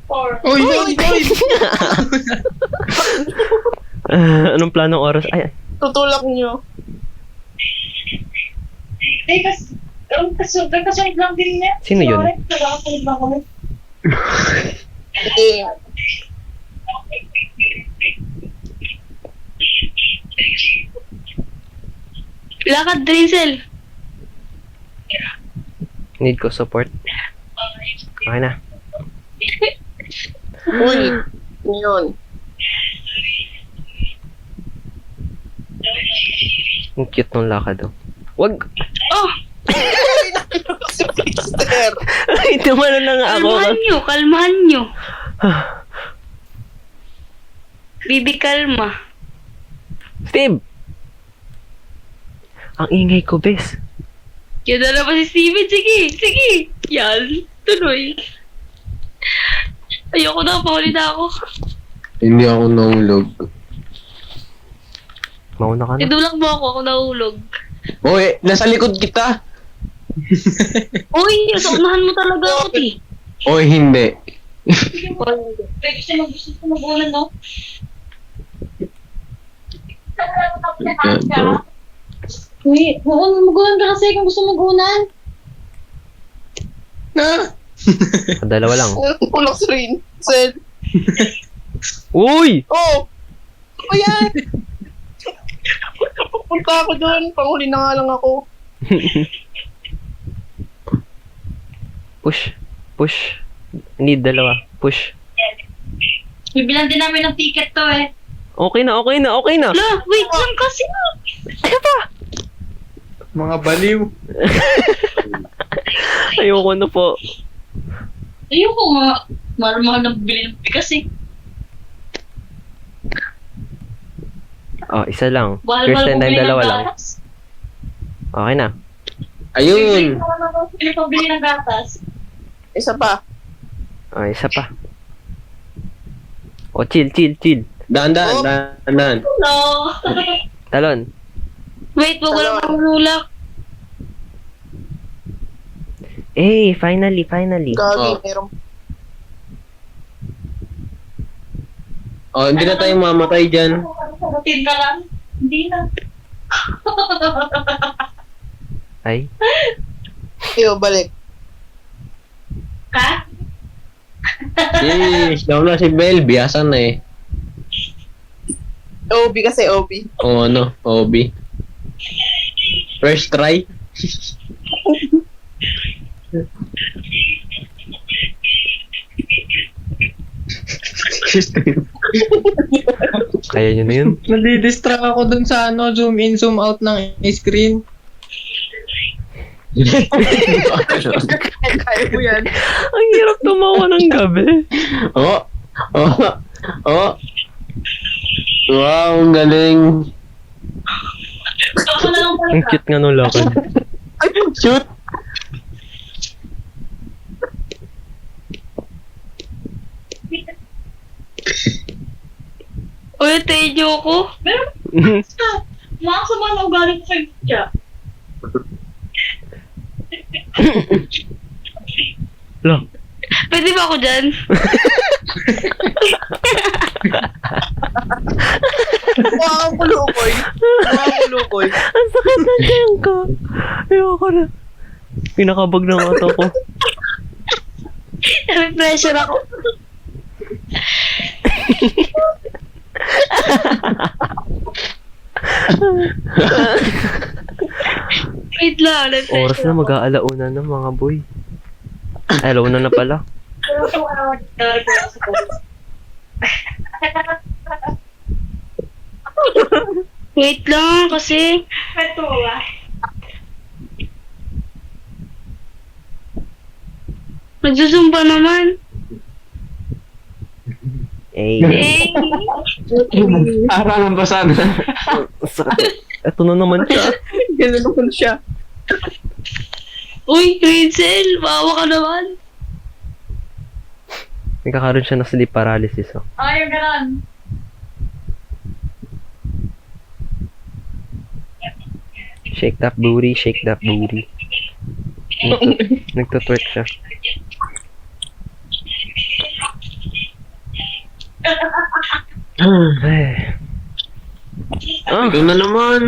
4. Uy, uy, uy! Anong planong oras? Ay, Tutulak nyo. Eh, kasi, kasunod lang din niya. Sino yun? Nagkakasunod lang kami. Eh, Lakad, Drizzle. need ko support. Okay na. uy. Yun. Ang cute nung lakad oh. Wag! Oh, Si Mister. Ay, tumalo na nga ako. kalmahan nyo. Bibi, kalma. Steve! Ang ingay ko, bes. Yun na naman si Steven. Sige. Yan, tuloy. Ayoko na, pahuli na ako. Hindi ako nahulog. Mauna ka na. Idulak mo ako nahulog. Uy, nasa likod kita. Uy, sa unahan mo talaga ako, ti. Uy, hindi. Gusto ko magulan, no? Ito. Uy, magulan ka kasi kung gusto magulan. Na! Dalawa lang. Tulak si Rin. Sel. Uy! Oh! Ano yan? Pupunta ako doon. Panghuli na nga lang ako. Push. Need dalawa. Push. Bibilan din namin ng ticket to eh. Okay na. La, wait lang kasi. Mga baliw. Ayoko na po. Ayoko nga. Mahal na bili ng bigas eh. Oh, isa lang. Mahal First time bumili ng dalawa lang. gatas. Okay na. Ayun. Pili pabili ng gatas. Isa pa. Oh, isa pa. Oh, chill. Dahan. No. Talon. Wait, wag wala akong hulak. Eh, finally. Gagi, Oh. meron. Oh, hindi na tayo mamatay dyan. Sagutin ka lang. Hindi na. Ay. Iyo, balik. Ha? Down na si Bel. Biyasan na eh. OB kasi, OB. O ano, Obi. First try. Kaya nyo na yun. Nadidistract ako dun sa ano, zoom in, zoom out ng screen. Kaya mo yan. Ang hirap tumawa ng gabi. Oh. Wow, ang galing. Ako na lang pala. Ang cute nga nung lakad. Ay, Shoot. Uy, tayo niyo ako. Meron mga sama na ugali ko kay Mitya. Lo. Pwede ba ako dyan? Mga kulukoy. Ang sakit na dyan ko. Ayoko na. Pinakabag ng auto ko. May pressure ako. Wait lang. Oras na mag-aalauna ng mga boy. Ay, alauna na pala. Wait lang kasi. Nagsusumpa naman. Eh, Eh, Aralan pa sana. ito na naman siya. Ganun naman siya. uy, Rinsel, bawa ka naman. Nagkakaroon siya ng sleep paralysis. Oh. Ay, yung ganon. Shake that booty, shake that booty. Nagtutwerk siya. Ay. Ah, Ito na naman.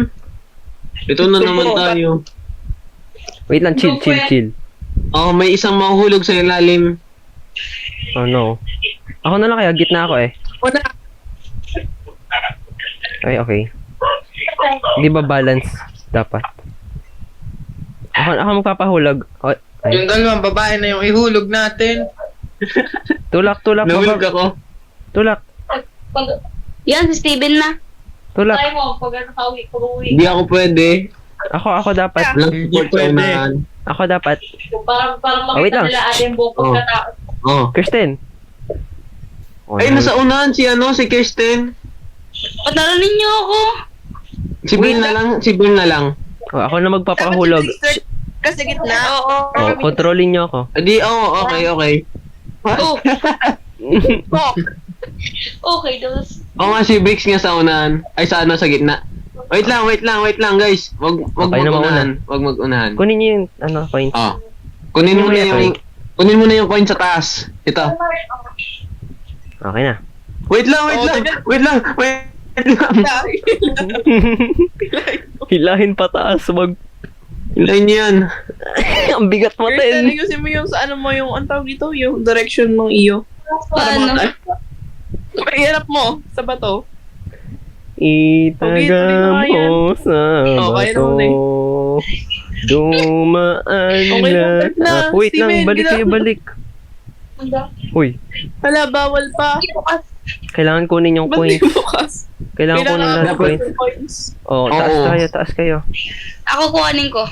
Ito na naman tayo. wait lang, chill. Oh, may isang mahuhulog sa ilalim. Oh no. Ako na lang kaya, gitna ako eh. Una. Ay, okay. Di ba balance dapat? Ako magpapahulog. Oh, Yung ay. dalawang babae na yung ihulog natin. Tulak. Nahulog ako. Tulak. Yan, si Steven na. Tulak. Try mo, pag uwi. Hindi ako pwede. Ako dapat. Walang Hindi support sa pwede. unahan. Ako dapat. Parang Oh, wait makita lang. nila ating buong Oh. pagkatao. Oh. Kirsten. Oh, Ay, nasa unahan si Kirsten. Patalanin niyo ako. Si Bill na lang. Oh, ako na magpapahulog. Kasi gitna. Oo. Oh, kontrolin niyo ako. Adi, okay. Oh, Oh. okay, dos. Oo nga, si Bricks nga sa unahan. Ay, sa gitna. Wait lang, guys. Wag Okay na mag-unahan. Wag mag-unahan. Kunin niyo yung coins. Oh. Kunin mo na yung coin sa taas. Ito. Okay na. Wait lang. Hilahin pataas, wag. Hilahin niyo yan. Ang bigat mo, Kirsten, Ten. ayusin mo yung sa ano mo, yung ang tawag dito, yung direction ng iyo. Paano? Mahirap mo sa bato. Itaga tuloy na mo sa Okay bato. naman Dumaan Okay na. na. Wait lang, Steven, balik. Uy, Hala, bawal pa. kailangan kunin yung Ba't di coins. bukas? Kailangan kunin lahat dapat- coins. Points. Oh, Oo. taas kayo. Ako kuhanin ko.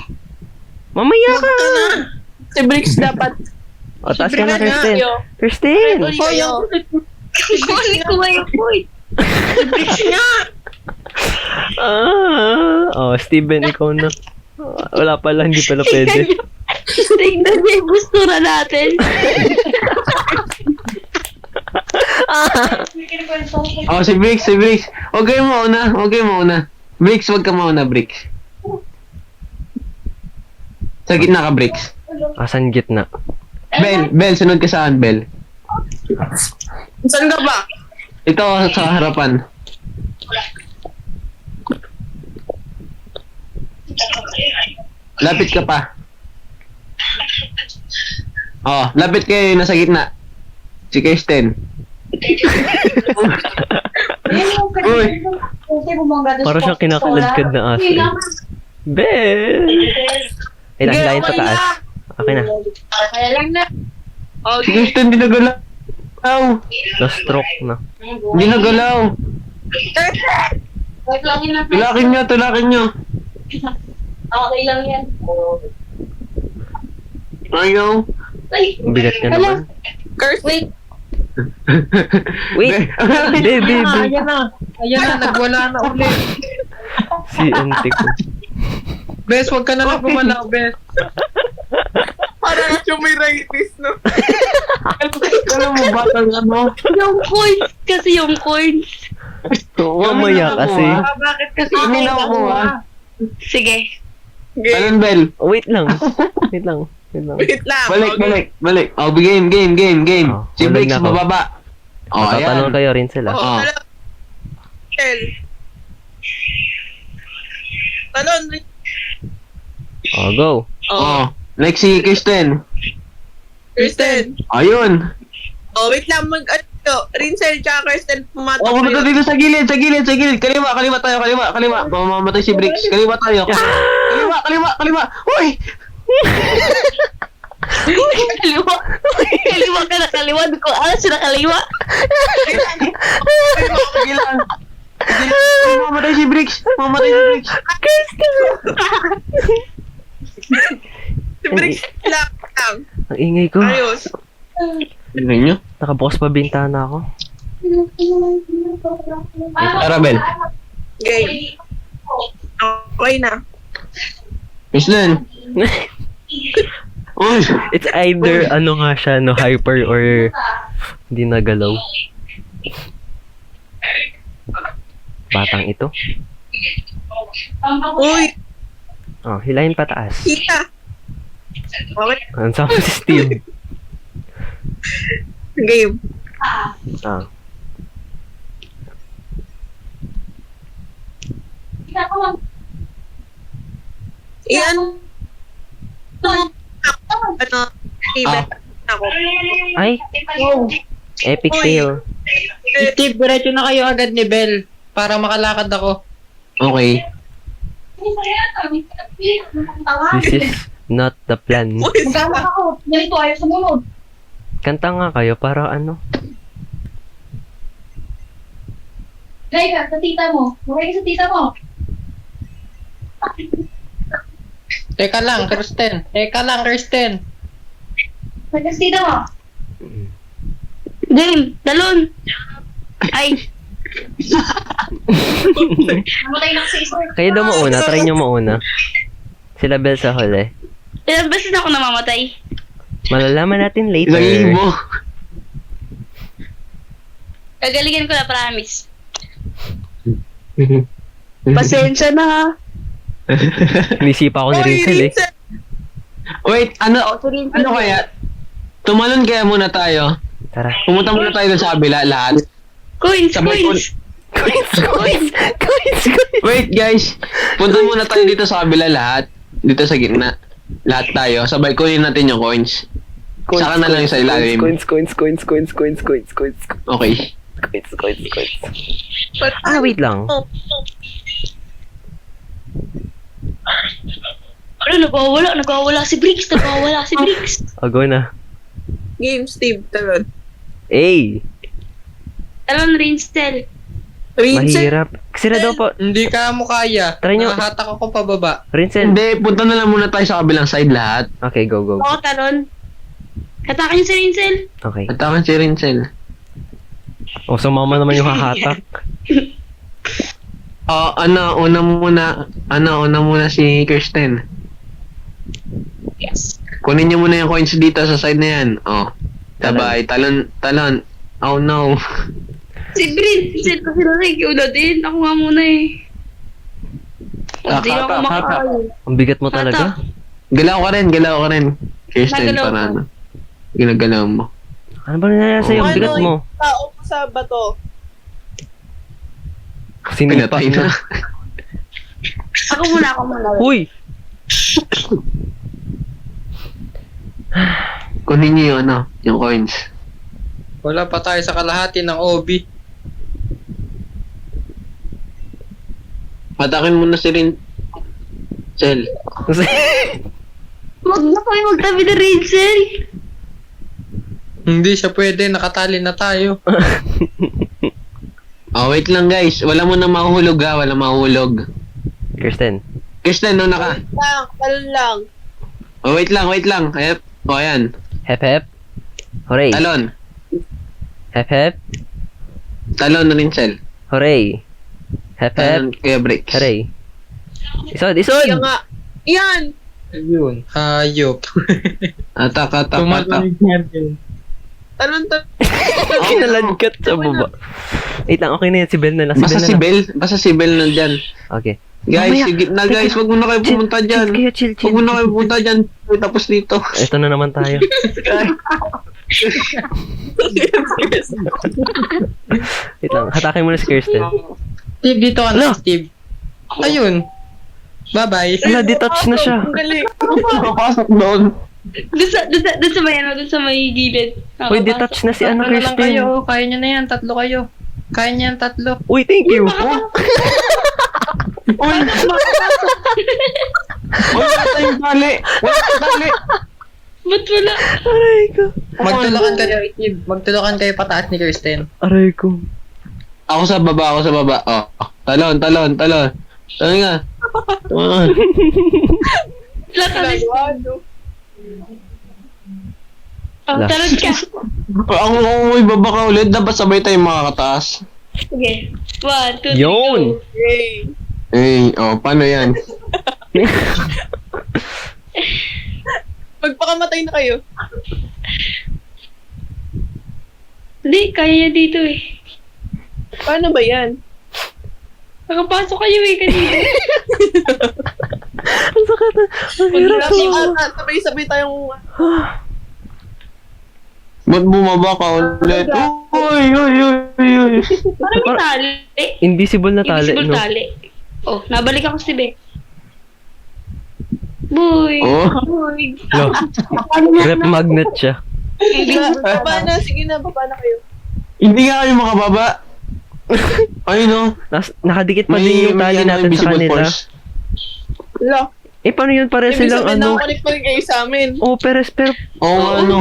Mamaya ka. Si Bricks dapat. O, taas ka na, Bricks Kirsten. Yo. Kirsten! Oh, yung Kuhanin ko ba yung point? Bricks nga. Oh, Steven, ikaw na. Wala pala, hindi pala pwede. Tingnan niyo yung gustura natin. Oh, si Bricks. Huwag kayo mauna. Bricks, wag ka mauna, Bricks. Sa gitna ka, Bricks. Asan gitna? Bell, sunod ka saan, Bell? Saan ka ba? Ito, sa harapan. Lapit ka pa. Oh, lapit kayo, nasa gitna. Si Kirsten. Uy. Para siyang kinakaladkad na aso. eh. Bell! Hilahin pa taas. Okay na. Kaya lang na. Si Kirsten, di nagalaw. Na-stroke na. Hindi nagalaw. Wait lang yun na. Tulakin nyo. Okay lang yan. Ayaw. Ay, Ang bigat niya naman. Curse. wait. Wait! Baby! Ayan na, nagwala na ulit. Si auntie ko. Bes, wag ka na lang pumalaw, Bes. Parang yung may rabies, no? Alam mo, batang ano? Yung coins. Kasi yung coins. Mamaya kasi. Bakit kasi Inilaw mo, ha? Sige. Anong Bell? Wait lang. Wait lang. Wait lang. Balik. Oh, game. Oh, Si hulag Bricks, na ako. bababa. Oh, Matatanong ayan. kayo rin sila. Oh. L. Talon. Oh, go. Oh, next si Kirsten. Kristen. Ayun. Oh, wait lang. Rinsel tsaka Kirsten pumatak. Oh, pumunta dito sa gilid. Kaliwa tayo. Mamamatay si Bricks. Kaliwa tayo. Kaliwa. Uy! Kaliwa ka na kaliwa. Di ko alas na kaliwa. Gilang. Mamamatay si Bricks. Si Bricks lang. Ang ingay ko. Ayos. Tingnan nyo. Nakabukas pa bintana ako. Arabel. Game. Okay na. Islan. Uy! It's either ano nga siya, no, hyper or hindi nagalaw. Batang ito. Uy, Oh, hilahin pataas. kita. Okay. Ang sama si Steve. Game. Ah. Iyan. Ano? Steven. Ako. Ay, epic fail. Steve, diretso na kayo agad ni Bell para makalakad ako. Okay. This is not the plan. Uy, Magkama ako. Ganito, ayaw sumunod. Kanta nga kayo para ano. Gay ka, sa tita mo. Gay ka sa tita mo. Teka lang, Kirsten. Gay ka sa tita mo. Game. Talon. Ay. Namatay na kasi isa. Kayo daw mauna, try nyo mauna. Sila Bell sa huli. Ilang beses na ako namamatay. Malalaman natin later. 1,000. Kagalingan ko na, promise. Pasensya na ha. Nisipa ako ni Rinsel eh. Wait, ano kaya? Tumalon kaya muna tayo. Tara. Pumunta muna tayo doon sa kabila lahat. Coins, Sabay coins. Coins. Wait guys, punta muna tayo dito sa kabila lahat. Dito sa gitna. Lahat tayo. Sabay kunin natin yung coins. Saka na lang yung sa ilalim. Coins. Okay. Coins. Ah, wait lang. Ano, nagwawala si Briggs. O, go na. Game, Steve. Talon. Hey! Talon, Rinsel. Rinsel. Mahirap. Sila daw po. Hindi ka mo kaya. Try nyo. Nakahatak ako pababa. Rinsel. Hindi, punta na lang muna tayo sa kabilang side lahat. Okay, go. Oo, Talon. Hatakan niyo si Rinsel. Okay. Atakan si Rinsel. O, sumama naman yung hahatak. Una muna si Kirsten. Yes. Kunin niyo muna yung coins dito sa side na yan. Oh. Sabay, talon. Oh no. Si Rinsel kasi narin. Ikaw na din. Ako nga muna eh. Hindi ako makakaya. Ang bigat mo talaga. Galaw ka rin. Kirsten, Nagalaw para ko. ano. Ginagalaw mo. Ano ba nangyayari sa'yo? Ang bigat mo. Tao ko sa bato. Sinipa Pinatay na. Ako muna. Uy! Kunin niyo yung yung coins. Wala pa tayo sa kalahati ng OB. Patakin mo na si Rinsel. Wag na kayo magtabi na Rinsel. Hindi siya pwede, nakatali na tayo. Oh, wait lang guys. Wala mo na mahuhulog ha. Wala mahuhulog. Kirsten. Kirsten, na ka. Talon lang. Oh, wait lang. Ayan. Oh, ayan. Hep. Hooray. Talon. Hep. Talon na Rinsel. Hooray. Hep. Talon kaya Bricks. Hooray. Isod! Kaya nga. Yan. Ayun. Hayop. Atak. Tumalon yung champion. Talon. Kinalagkat sa baba. Wait lang, okay na yan. Si Bell na lang. Basta si Bell nandyan. Okay. Guys, Mamaya. sige na guys. Wag mo na kayo pumunta dyan. Chill. Wag mo na kayo pumunta dyan. Tapos dito. Ito na naman tayo. Wait lang, hatakin mo na si Kirsten. Steve, dito ka na, Steve. Ayun. Bye-bye. Wala, detach na siya. Ang galing. Papasok doon. Doon sa may ano, doon sa may gilid. Uy, detach na si ano, Tatlo na lang kayo. Kristen. Kaya nyo na yan. Tatlo kayo. Kaya nyo yan, tatlo. Uy, thank you. Uy, wala tayong tali. Wala tayong tali. Ba't wala? Aray ko. Magtulakan kayo, Itib. Magtulakan kayo pataas ni Kirsten. Aray ko. Ako sa baba. Oh, talon. Talon nga. Talon. Wala ka rin. Oh, Last. talon ka. Ako may baba ka ulit. Dapat sabay tayong makakataas. Sige. 1, 2, 3, Yun. go. Yay. Paano yan? Magpakamatay na kayo. Hindi, kaya niya dito eh. Paano ba yan? Nakapasok kayo eh kanina. Ang sakit na. Ang hirap Wala to. tayong sabay-sabay tayong... Ba't bumaba ka ulit? Uy. Parang may tali. Invisible na tali, Invisible no? tali. Oh, nabalik ako si Be. Boy. Oh. Boy. No. Rep magnet siya. Baba na, sige na, baba na kayo. Hindi nga kayo makababa. Ayun no. Nakadikit pa din yung tali natin sa kanila. Wala. Eh, paano yun? Pare Ibig silang sabihin, ano? nakakonect pa rin kayo sa amin. Oh, pero Oo nga ano.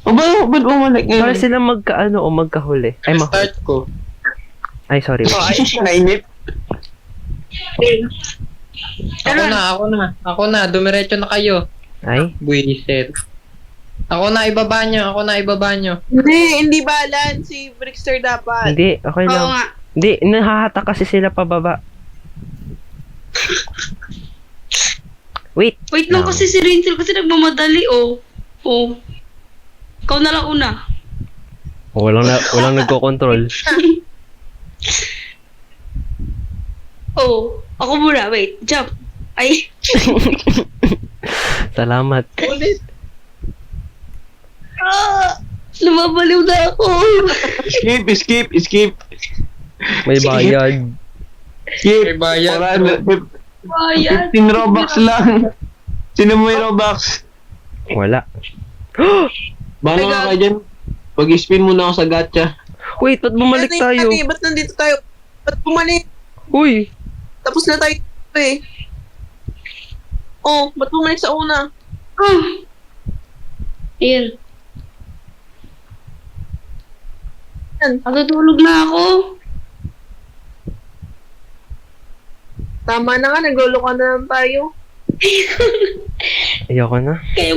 Ba't bumalik para ngayon? silang magkaano o magkahuli. Ay, Start ko. Ay, sorry. Nainip. Ako na. Dumiretso na kayo. Ay, Buisit. Ako na, ibaba nyo. Hindi balance. Si Brickster dapat. hindi. Okay Oo lang. nga. Hindi, nahahatak kasi sila pababa. Wait. Wait lang Lang. kasi si Rinsel kasi nagmamadali oh. Oh. Ikaw na lang una. Walang nagko-control. Oh. Ako muna. Wait. Jump. Ay. Salamat. Ulit. Lumabaliw na ako. Skip. May bayad. Skip. May bayad. Ayan. 15 Robux lang. Sino mo yung Robux? Wala. Bano nga ka dyan? Pag-spin muna ako sa gacha. Wait, ba't bumalik tayo? Ba't nandito tayo? Ba't bumalik? Uy! Tapos na tayo eh. Oh, ba't bumalik sa una? Ah. Ayan. Natutulog na ako. Tama na nga, naglolo ka na lang tayo. Ayoko na. Kayo.